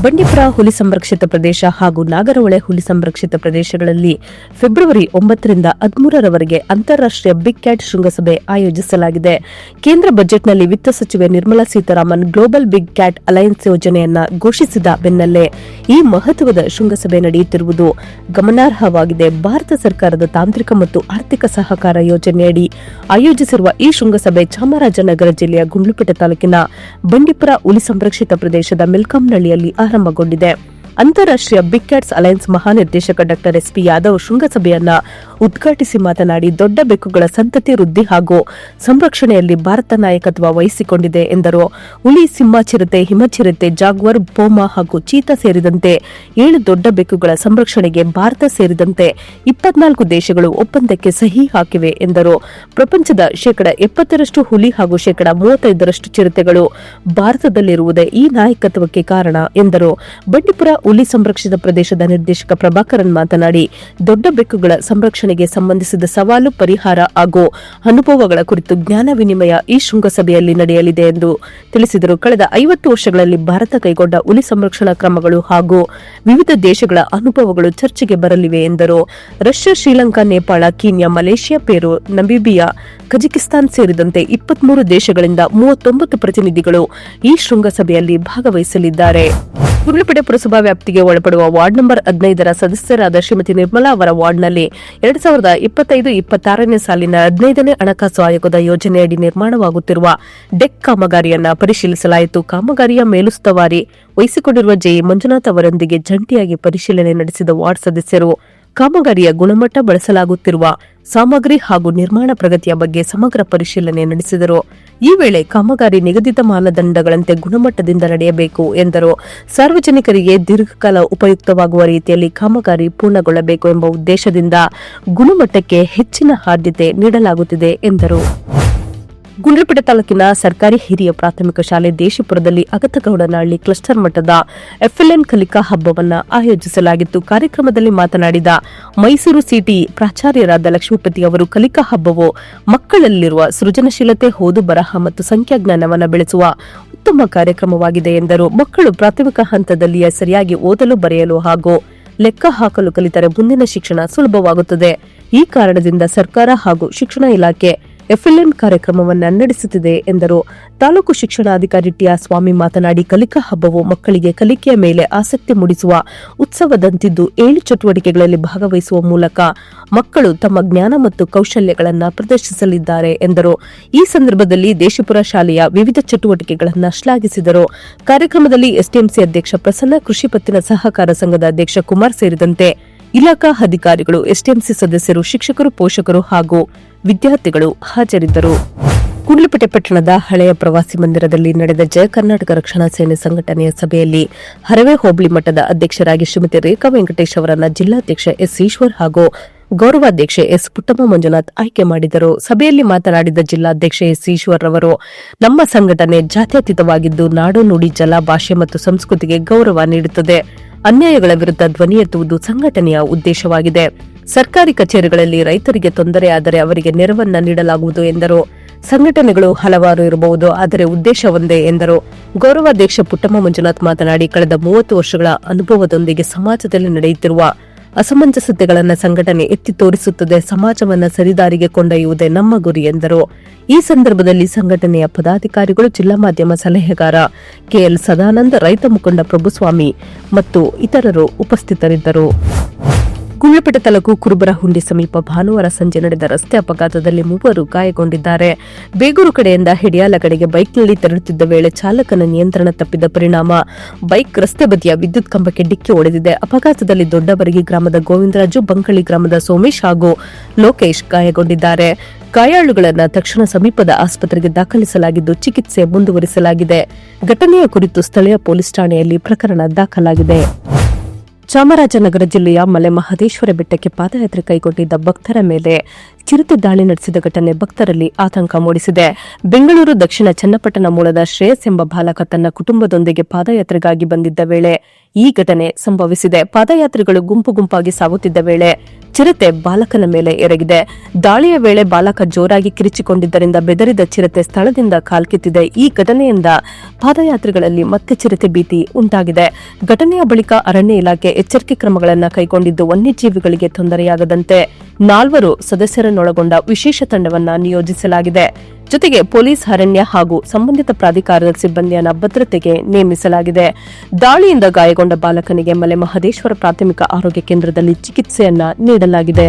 ಬಂಡೀಪುರ ಹುಲಿ ಸಂರಕ್ಷಿತ ಪ್ರದೇಶ ಹಾಗೂ ನಾಗರಹೊಳೆ ಹುಲಿ ಸಂರಕ್ಷಿತ ಪ್ರದೇಶಗಳಲ್ಲಿ ಫೆಬ್ರವರಿ 9 ರಿಂದ 13ರವರೆಗೆ ಅಂತಾರಾಷ್ಟ್ರೀಯ ಬಿಗ್ ಕ್ಯಾಟ್ ಶೃಂಗಸಭೆ ಆಯೋಜಿಸಲಾಗಿದೆ. ಕೇಂದ್ರ ಬಜೆಟ್ನಲ್ಲಿ ವಿತ್ತ ಸಚಿವೆ Nirmala Sitharaman global big cat alliance ಯೋಜನೆಯನ್ನ ಘೋಷಿಸಿದ ಬೆನ್ನಲ್ಲೇ ಈ ಮಹತ್ವದ ಶೃಂಗಸಭೆ ನಡೆಯುತ್ತಿರುವುದು ಗಮನಾರ್ಹವಾಗಿದೆ. ಭಾರತ ಸರ್ಕಾರದ ತಾಂತ್ರಿಕ ಮತ್ತು ಆರ್ಥಿಕ ಸಹಕಾರ ಯೋಜನೆಯಡಿ ಆಯೋಜಿಸಿರುವ ಈ ಶೃಂಗಸಭೆ ಚಾಮರಾಜನಗರ ಜಿಲ್ಲೆಯ ಗುಂಡ್ಲುಪೇಟೆ ತಾಲೂಕಿನ ಬಂಡೀಪುರ ಹುಲಿ ಸಂರಕ್ಷಿತ ಪ್ರದೇಶದ ಮಿಲ್ಕಂನಹಳ್ಳಿಯಲ್ಲಿ ಆರಂಭಗೊಂಡಿದೆ. ಅಂತಾರಾಷ್ಟ್ರೀಯ ಬಿಗ್ ಕ್ಯಾಟ್ಸ್ ಅಲೈನ್ಸ್ ಮಹಾನಿರ್ದೇಶಕ ಡಾ ಎಸ್ ಪಿ ಯಾದವ್ ಶೃಂಗಸಭೆಯನ್ನ ಉದ್ಘಾಟಿಸಿ ಮಾತನಾಡಿ, ದೊಡ್ಡ ಬೆಕ್ಕುಗಳ ಸಂತತಿ ವೃದ್ಧಿ ಹಾಗೂ ಸಂರಕ್ಷಣೆಯಲ್ಲಿ ಭಾರತ ನಾಯಕತ್ವ ವಹಿಸಿಕೊಂಡಿದೆ ಎಂದರು. ಹುಲಿ, ಸಿಂಹ, ಚಿರತೆ, ಹಿಮಚಿರತೆ, ಜಾಗ್ವರ್, ಪೋಮಾ ಹಾಗೂ ಚೀತಾ ಸೇರಿದಂತೆ 7 ದೊಡ್ಡ ಬೆಕ್ಕುಗಳ ಸಂರಕ್ಷಣೆಗೆ ಭಾರತ ಸೇರಿದಂತೆ 24 ದೇಶಗಳು ಒಪ್ಪಂದಕ್ಕೆ ಸಹಿ ಹಾಕಿವೆ ಎಂದರು. ಪ್ರಪಂಚದ 70% ಹುಲಿ ಹಾಗೂ 35% ಚಿರತೆಗಳು ಭಾರತದಲ್ಲಿರುವುದೇ ಈ ನಾಯಕತ್ವಕ್ಕೆ ಕಾರಣ ಎಂದರು. ಬಂಡೀಪುರ ಹುಲಿ ಸಂರಕ್ಷಿತ ಪ್ರದೇಶದ ನಿರ್ದೇಶಕ ಪ್ರಭಾಕರನ್ ಮಾತನಾಡಿ, ದೊಡ್ಡ ಬೆಕ್ಕುಗಳ ಸಂರಕ್ಷಣೆಗೆ ಸಂಬಂಧಿಸಿದ ಸವಾಲು, ಪರಿಹಾರ ಹಾಗೂ ಅನುಭವಗಳ ಕುರಿತು ಜ್ಞಾನ ವಿನಿಮಯ ಈ ಶೃಂಗಸಭೆಯಲ್ಲಿ ನಡೆಯಲಿದೆ ಎಂದು ತಿಳಿಸಿದರು. ಕಳೆದ 50 ವರ್ಷಗಳಲ್ಲಿ ಭಾರತ ಕೈಗೊಂಡ ಹುಲಿ ಸಂರಕ್ಷಣಾ ಕ್ರಮಗಳು ಹಾಗೂ ವಿವಿಧ ದೇಶಗಳ ಅನುಭವಗಳು ಚರ್ಚೆಗೆ ಬರಲಿವೆ ಎಂದರು. Russia, Sri Lanka, Nepal, Kenya, Malaysia, Peru, Namibia, Kazakhstan ಸೇರಿದಂತೆ 23 ದೇಶಗಳಿಂದ 39 ಪ್ರತಿನಿಧಿಗಳು ಈ ಶೃಂಗಸಭೆಯಲ್ಲಿ ಭಾಗವಹಿಸಲಿದ್ದಾರೆ. ಗುಂಡ್ಲುಪೇಟೆ ಪುರಸಭಾ ವ್ಯಾಪ್ತಿಗೆ ಒಳಪಡುವ ವಾರ್ಡ್ ನಂಬರ್ 15ರ ಸದಸ್ಯರಾದ ಶ್ರೀಮತಿ ನಿರ್ಮಲಾ ಅವರ ವಾರ್ಡ್ನಲ್ಲಿ 2025-26ನೇ ಸಾಲಿನ 15ನೇ ಹಣಕಾಸು ಆಯೋಗದ ಯೋಜನೆಯಡಿ ನಿರ್ಮಾಣವಾಗುತ್ತಿರುವ ಡೆಕ್ ಕಾಮಗಾರಿಯನ್ನ ಪರಿಶೀಲಿಸಲಾಯಿತು. ಕಾಮಗಾರಿಯ ಮೇಲುಸ್ತುವಾರಿ ವಹಿಸಿಕೊಂಡಿರುವ ಜೆಇ ಮಂಜುನಾಥ್ ಅವರೊಂದಿಗೆ ಜಂಟಿಯಾಗಿ ಪರಿಶೀಲನೆ ನಡೆಸಿದ ವಾರ್ಡ್ ಸದಸ್ಯರು ಕಾಮಗಾರಿಯ ಗುಣಮಟ್ಟ, ಬಳಸಲಾಗುತ್ತಿರುವ ಸಾಮಗ್ರಿ ಹಾಗೂ ನಿರ್ಮಾಣ ಪ್ರಗತಿಯ ಬಗ್ಗೆ ಸಮಗ್ರ ಪರಿಶೀಲನೆ ನಡೆಸಿದರು. ಈ ವೇಳೆ ಕಾಮಗಾರಿ ನಿಗದಿತ ಮಾನದಂಡಗಳಂತೆ ಗುಣಮಟ್ಟದಿಂದ ನಡೆಯಬೇಕು ಎಂದರು. ಸಾರ್ವಜನಿಕರಿಗೆ ದೀರ್ಘಕಾಲ ಉಪಯುಕ್ತವಾಗುವ ರೀತಿಯಲ್ಲಿ ಕಾಮಗಾರಿ ಪೂರ್ಣಗೊಳ್ಳಬೇಕು ಎಂಬ ಉದ್ದೇಶದಿಂದ ಗುಣಮಟ್ಟಕ್ಕೆ ಹೆಚ್ಚಿನ ಆದ್ಯತೆ ನೀಡಲಾಗುತ್ತಿದೆ ಎಂದರು. ಗುಂಡ್ಲುಪೇಟೆ ತಾಲೂಕಿನ ಸರ್ಕಾರಿ ಹಿರಿಯ ಪ್ರಾಥಮಿಕ ಶಾಲೆ ದೇಶಿಪುರದಲ್ಲಿ ಅಗತಗೌಡನಹಳ್ಳಿ ಕ್ಲಸ್ಟರ್ ಮಟ್ಟದ ಎಫ್ಎಲ್ಎನ್ ಕಲಿಕಾ ಹಬ್ಬವನ್ನು ಆಯೋಜಿಸಲಾಗಿತ್ತು. ಕಾರ್ಯಕ್ರಮದಲ್ಲಿ ಮಾತನಾಡಿದ ಮೈಸೂರು ಸಿಟಿ ಪ್ರಾಚಾರ್ಯರಾದ ಲಕ್ಷ್ಮೀಪತಿ ಅವರು, ಕಲಿಕಾ ಹಬ್ಬವು ಮಕ್ಕಳಲ್ಲಿರುವ ಸೃಜನಶೀಲತೆ, ಓದು ಬರಹ ಮತ್ತು ಸಂಖ್ಯಾಜ್ಞಾನವನ್ನು ಬೆಳೆಸುವ ಉತ್ತಮ ಕಾರ್ಯಕ್ರಮವಾಗಿದೆ ಎಂದರು. ಮಕ್ಕಳು ಪ್ರಾಥಮಿಕ ಹಂತದಲ್ಲಿಯೇ ಸರಿಯಾಗಿ ಓದಲು, ಬರೆಯಲು ಹಾಗೂ ಲೆಕ್ಕ ಹಾಕಲು ಕಲಿತರೆ ಮುಂದಿನ ಶಿಕ್ಷಣ ಸುಲಭವಾಗುತ್ತದೆ. ಈ ಕಾರಣದಿಂದ ಸರ್ಕಾರ ಹಾಗೂ ಶಿಕ್ಷಣ ಇಲಾಖೆ ಎಫ್ಎಲ್ಎನ್ ಕಾರ್ಯಕ್ರಮವನ್ನು ನಡೆಸುತ್ತಿದೆ ಎಂದರು. ತಾಲೂಕು ಶಿಕ್ಷಣಾಧಿಕಾರಿ ಟಿಆ ಸ್ವಾಮಿ ಮಾತನಾಡಿ, ಕಲಿಕಾ ಹಬ್ಬವು ಮಕ್ಕಳಿಗೆ ಕಲಿಕೆಯ ಮೇಲೆ ಆಸಕ್ತಿ ಮೂಡಿಸುವ ಉತ್ಸವದಂತಿದ್ದು 7 ಚಟುವಟಿಕೆಗಳಲ್ಲಿ ಭಾಗವಹಿಸುವ ಮೂಲಕ ಮಕ್ಕಳು ತಮ್ಮ ಜ್ಞಾನ ಮತ್ತು ಕೌಶಲ್ಯಗಳನ್ನು ಪ್ರದರ್ಶಿಸಲಿದ್ದಾರೆ ಎಂದರು. ಈ ಸಂದರ್ಭದಲ್ಲಿ ದೇಶಿಪುರ ಶಾಲೆಯ ವಿವಿಧ ಚಟುವಟಿಕೆಗಳನ್ನು ಶ್ಲಾಘಿಸಿದರು. ಕಾರ್ಯಕ್ರಮದಲ್ಲಿ ಎಸ್ಟಿಎಂಸಿ ಅಧ್ಯಕ್ಷ ಪ್ರಸನ್ನ, ಕೃಷಿ ಪತ್ತಿನ ಸಹಕಾರ ಸಂಘದ ಅಧ್ಯಕ್ಷ ಕುಮಾರ್ ಸೇರಿದಂತೆ ಇಲಾಖಾ ಅಧಿಕಾರಿಗಳು, ಎಸ್ಟಿಎಂಸಿ ಸದಸ್ಯರು, ಶಿಕ್ಷಕರು, ಪೋಷಕರು ಹಾಗೂ ವಿದ್ಯಾರ್ಥಿಗಳು ಹಾಜರಿದ್ದರು. ಗುಂಡ್ಲುಪೇಟೆ ಪಟ್ಟಣದ ಹಳೆಯ ಪ್ರವಾಸಿ ಮಂದಿರದಲ್ಲಿ ನಡೆದ ಜಯ ಕರ್ನಾಟಕ ರಕ್ಷಣಾ ಸೇನೆ ಸಂಘಟನೆಯ ಸಭೆಯಲ್ಲಿ ಹರವೆ ಹೋಬಳಿ ಮಟ್ಟದ ಅಧ್ಯಕ್ಷರಾಗಿ ಶ್ರೀಮತಿ ರೇಖಾ ವೆಂಕಟೇಶ್ ಅವರನ್ನು ಜಿಲ್ಲಾಧ್ಯಕ್ಷ ಎಸ್ ಈಶ್ವರ್ ಹಾಗೂ ಗೌರವಾಧ್ಯಕ್ಷೆ ಎಸ್ ಪುಟ್ಟಮ್ಮ ಮಂಜುನಾಥ್ ಆಯ್ಕೆ ಮಾಡಿದರು. ಸಭೆಯಲ್ಲಿ ಮಾತನಾಡಿದ ಜಿಲ್ಲಾಧ್ಯಕ್ಷೆ ಎಸ್ ಈಶ್ವರ್ ಅವರು, ನಮ್ಮ ಸಂಘಟನೆ ಜಾತ್ಯತೀತವಾಗಿದ್ದು ನಾಡು, ನುಡಿ, ಜಲ, ಭಾಷೆ ಮತ್ತು ಸಂಸ್ಕೃತಿಗೆ ಗೌರವ ನೀಡುತ್ತದೆ. ಅನ್ಯಾಯಗಳ ವಿರುದ್ಧ ಧ್ವನಿ ಎತ್ತುವುದು ಸಂಘಟನೆಯ ಉದ್ದೇಶವಾಗಿದೆ. ಸರ್ಕಾರಿ ಕಚೇರಿಗಳಲ್ಲಿ ರೈತರಿಗೆ ತೊಂದರೆಯಾದರೆ ಅವರಿಗೆ ನೆರವನ್ನ ನೀಡಲಾಗುವುದು ಎಂದರು. ಸಂಘಟನೆಗಳು ಹಲವಾರು ಇರಬಹುದು, ಆದರೆ ಉದ್ದೇಶ ಒಂದೇ ಎಂದರು. ಗೌರವಾಧ್ಯಕ್ಷ ಪುಟ್ಟಮ್ಮ ಮಂಜುನಾಥ್ ಮಾತನಾಡಿ, ಕಳೆದ 30 ವರ್ಷಗಳ ಅನುಭವದೊಂದಿಗೆ ಸಮಾಜದಲ್ಲಿ ನಡೆಯುತ್ತಿರುವ ಅಸಮಂಜಸತೆಗಳನ್ನು ಸಂಘಟನೆ ಎತ್ತಿ ತೋರಿಸುತ್ತದೆ. ಸಮಾಜವನ್ನು ಸರಿದಾರಿಗೆ ಕೊಂಡೊಯ್ಯುವುದೇ ನಮ್ಮ ಗುರಿ ಎಂದರು. ಈ ಸಂದರ್ಭದಲ್ಲಿ ಸಂಘಟನೆಯ ಪದಾಧಿಕಾರಿಗಳು, ಜಿಲ್ಲಾ ಮಾಧ್ಯಮ ಸಲಹೆಗಾರ ಕೆಎಲ್ ಸದಾನಂದ್, ರೈತ ಮುಖಂಡ ಪ್ರಭುಸ್ವಾಮಿ ಮತ್ತು ಇತರರು ಉಪಸ್ಥಿತರಿದ್ದರು. ಗುಂಡ್ಲುಪೇಟೆ ತಾಲೂಕು ಕುರುಬರಹುಂಡಿ ಸಮೀಪ ಭಾನುವಾರ ಸಂಜೆ ನಡೆದ ರಸ್ತೆ ಅಪಘಾತದಲ್ಲಿ 3 ಗಾಯಗೊಂಡಿದ್ದಾರೆ. ಬೇಗೂರು ಕಡೆಯಿಂದ ಹೆಡಿಯಾಲ ಕಡೆಗೆ ಬೈಕ್ನಲ್ಲಿ ತೆರಳುತ್ತಿದ್ದ ವೇಳೆ ಚಾಲಕನ ನಿಯಂತ್ರಣ ತಪ್ಪಿದ ಪರಿಣಾಮ ಬೈಕ್ ರಸ್ತೆ ಬದಿಯ ವಿದ್ಯುತ್ ಕಂಬಕ್ಕೆ ಡಿಕ್ಕಿ ಹೊಡೆದಿದೆ. ಅಪಘಾತದಲ್ಲಿ ದೊಡ್ಡಬರಗಿ ಗ್ರಾಮದ ಗೋವಿಂದರಾಜು, ಬಂಕಳಿ ಗ್ರಾಮದ ಸೋಮೇಶ್ ಹಾಗೂ ಲೋಕೇಶ್ ಗಾಯಗೊಂಡಿದ್ದಾರೆ. ಗಾಯಾಳುಗಳನ್ನು ತಕ್ಷಣ ಸಮೀಪದ ಆಸ್ಪತ್ರೆಗೆ ದಾಖಲಿಸಲಾಗಿದ್ದು ಚಿಕಿತ್ಸೆ ಮುಂದುವರಿಸಲಾಗಿದೆ. ಘಟನೆಯ ಕುರಿತು ಸ್ಥಳೀಯ ಪೊಲೀಸ್ ಠಾಣೆಯಲ್ಲಿ ಪ್ರಕರಣ ದಾಖಲಾಗಿದೆ. ಚಾಮರಾಜನಗರ ಜಿಲ್ಲೆಯ ಮಲೆ ಮಹದೇಶ್ವರ ಬೆಟ್ಟಕ್ಕೆ ಪಾದಯಾತ್ರೆ ಕೈಗೊಂಡಿದ್ದ ಭಕ್ತರ ಮೇಲೆ ಚಿರತೆ ದಾಳಿ ನಡೆಸಿದ ಘಟನೆ ಭಕ್ತರಲ್ಲಿ ಆತಂಕ ಮೂಡಿಸಿದೆ. ಬೆಂಗಳೂರು ದಕ್ಷಿಣ ಚನ್ನಪಟ್ಟಣ ಮೂಲದ ಶ್ರೇಯಸ್ ಎಂಬ ಬಾಲಕ ತನ್ನ ಕುಟುಂಬದೊಂದಿಗೆ ಪಾದಯಾತ್ರೆಗಾಗಿ ಬಂದಿದ್ದ ವೇಳೆ ಈ ಘಟನೆ ಸಂಭವಿಸಿದೆ. ಪಾದಯಾತ್ರಿಗಳು ಗುಂಪು ಗುಂಪಾಗಿ ಸಾಗುತ್ತಿದ್ದ ವೇಳೆ ಚಿರತೆ ಬಾಲಕನ ಮೇಲೆ ಎರಗಿದೆ. ದಾಳಿಯ ವೇಳೆ ಬಾಲಕ ಜೋರಾಗಿ ಕಿರಿಚಿಕೊಂಡಿದ್ದರಿಂದ ಬೆದರಿದ ಚಿರತೆ ಸ್ಥಳದಿಂದ ಕಾಲ್ಕಿತ್ತಿದೆ. ಈ ಘಟನೆಯಿಂದ ಪಾದಯಾತ್ರಿಗಳಲ್ಲಿ ಮತ್ತೆ ಚಿರತೆ ಭೀತಿ ಉಂಟಾಗಿದೆ. ಘಟನೆಯ ಬಳಿಕ ಅರಣ್ಯ ಇಲಾಖೆ ಎಚ್ಚರಿಕೆ ಕ್ರಮಗಳನ್ನು ಕೈಗೊಂಡಿದ್ದು ವನ್ಯಜೀವಿಗಳಿಗೆ ತೊಂದರೆಯಾಗದಂತೆ 4 ಸದಸ್ಯರನ್ನೊಳಗೊಂಡ ವಿಶೇಷ ತಂಡವನ್ನು ನಿಯೋಜಿಸಲಾಗಿದೆ. ಜೊತೆಗೆ ಪೊಲೀಸ್, ಅರಣ್ಯ ಹಾಗೂ ಸಂಬಂಧಿತ ಪ್ರಾಧಿಕಾರದ ಸಿಬ್ಬಂದಿಯನ್ನು ಭದ್ರತೆಗೆ ನೇಮಿಸಲಾಗಿದೆ. ದಾಳಿಯಿಂದ ಗಾಯಗೊಂಡ ಬಾಲಕನಿಗೆ ಮಲೆಮಹದೇಶ್ವರ ಪ್ರಾಥಮಿಕ ಆರೋಗ್ಯ ಕೇಂದ್ರದಲ್ಲಿ ಚಿಕಿತ್ಸೆಯನ್ನ ನೀಡಲಾಗಿದೆ.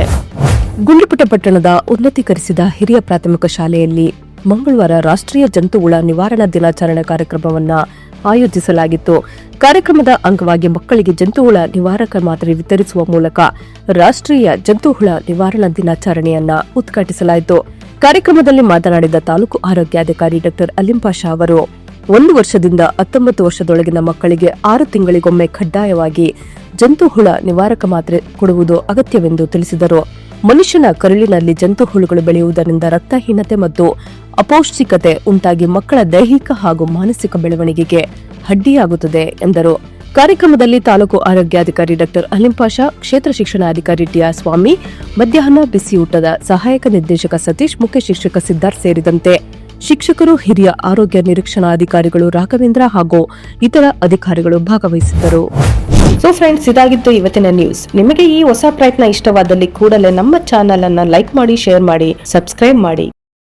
ಗುಂಡ್ಲುಪೇಟೆ ಪಟ್ಟಣದ ಉನ್ನತೀಕರಿಸಿದ ಹಿರಿಯ ಪ್ರಾಥಮಿಕ ಶಾಲೆಯಲ್ಲಿ ಮಂಗಳವಾರ ರಾಷ್ಟ್ರೀಯ ಜಂತುಹುಳ ನಿವಾರಣಾ ದಿನಾಚರಣೆ ಕಾರ್ಯಕ್ರಮವನ್ನು ಆಯೋಜಿಸಲಾಗಿತ್ತು. ಕಾರ್ಯಕ್ರಮದ ಅಂಗವಾಗಿ ಮಕ್ಕಳಿಗೆ ಜಂತುಹುಳ ನಿವಾರಕ ಮಾತ್ರೆ ವಿತರಿಸುವ ಮೂಲಕ ರಾಷ್ಟ್ರೀಯ ಜಂತುಹುಳ ನಿವಾರಣಾ ದಿನಾಚರಣೆಯನ್ನ ಉದ್ಘಾಟಿಸಲಾಯಿತು. ಕಾರ್ಯಕ್ರಮದಲ್ಲಿ ಮಾತನಾಡಿದ ತಾಲೂಕು ಆರೋಗ್ಯಾಧಿಕಾರಿ ಡಾ ಅಲಿಂಪಾಷಾ ಅವರು 1 ವರ್ಷದಿಂದ 19 ವರ್ಷದೊಳಗಿನ ಮಕ್ಕಳಿಗೆ 6 ತಿಂಗಳಿಗೊಮ್ಮೆ ಕಡ್ಡಾಯವಾಗಿ ಜಂತುಹುಳ ನಿವಾರಕ ಮಾತ್ರೆ ಕೊಡುವುದು ಅಗತ್ಯವೆಂದು ತಿಳಿಸಿದರು. ಮನುಷ್ಯನ ಕರುಳಿನಲ್ಲಿ ಜಂತುಹುಳುಗಳು ಬೆಳೆಯುವುದರಿಂದ ರಕ್ತಹೀನತೆ ಮತ್ತು ಅಪೌಷ್ಟಿಕತೆ ಉಂಟಾಗಿ ಮಕ್ಕಳ ದೈಹಿಕ ಹಾಗೂ ಮಾನಸಿಕ ಬೆಳವಣಿಗೆಗೆ ಅಡ್ಡಿಯಾಗುತ್ತದೆ ಎಂದರು. ಕಾರ್ಯಕ್ರಮದಲ್ಲಿ ತಾಲೂಕು ಆರೋಗ್ಯಾಧಿಕಾರಿ ಡಾ ಅಲಿಂಪಾಷಾ, ಕ್ಷೇತ್ರ ಶಿಕ್ಷಣಾಧಿಕಾರಿ ಟಿಆರ್ ಸ್ವಾಮಿ, ಮಧ್ಯಾಹ್ನ ಬಿಸಿಯೂಟದ ಸಹಾಯಕ ನಿರ್ದೇಶಕ ಸತೀಶ್, ಮುಖ್ಯ ಶಿಕ್ಷಕ ಸಿದ್ಧಾರ್ಥ್ ಸೇರಿದಂತೆ ಶಿಕ್ಷಕರು, ಹಿರಿಯ ಆರೋಗ್ಯ ನಿರೀಕ್ಷಣಾಧಿಕಾರಿಗಳು ರಾಘವೇಂದ್ರ ಹಾಗೂ ಇತರ ಅಧಿಕಾರಿಗಳು ಭಾಗವಹಿಸಿದ್ದರು. ಸೊ ಫ್ರೆಂಡ್ಸ್, ಇದಾಗಿತ್ತು ಇವತ್ತಿನ ನ್ಯೂಸ್. ನಿಮಗೆ ಈ ಹೊಸ ಪ್ರಯತ್ನ ಇಷ್ಟವಾದಲ್ಲಿ ಕೂಡಲೇ ನಮ್ಮ ಚಾನೆಲ್ ಅನ್ನು ಲೈಕ್ ಮಾಡಿ, ಶೇರ್ ಮಾಡಿ, ಸಬ್ಸ್ಕ್ರೈಬ್ ಮಾಡಿ.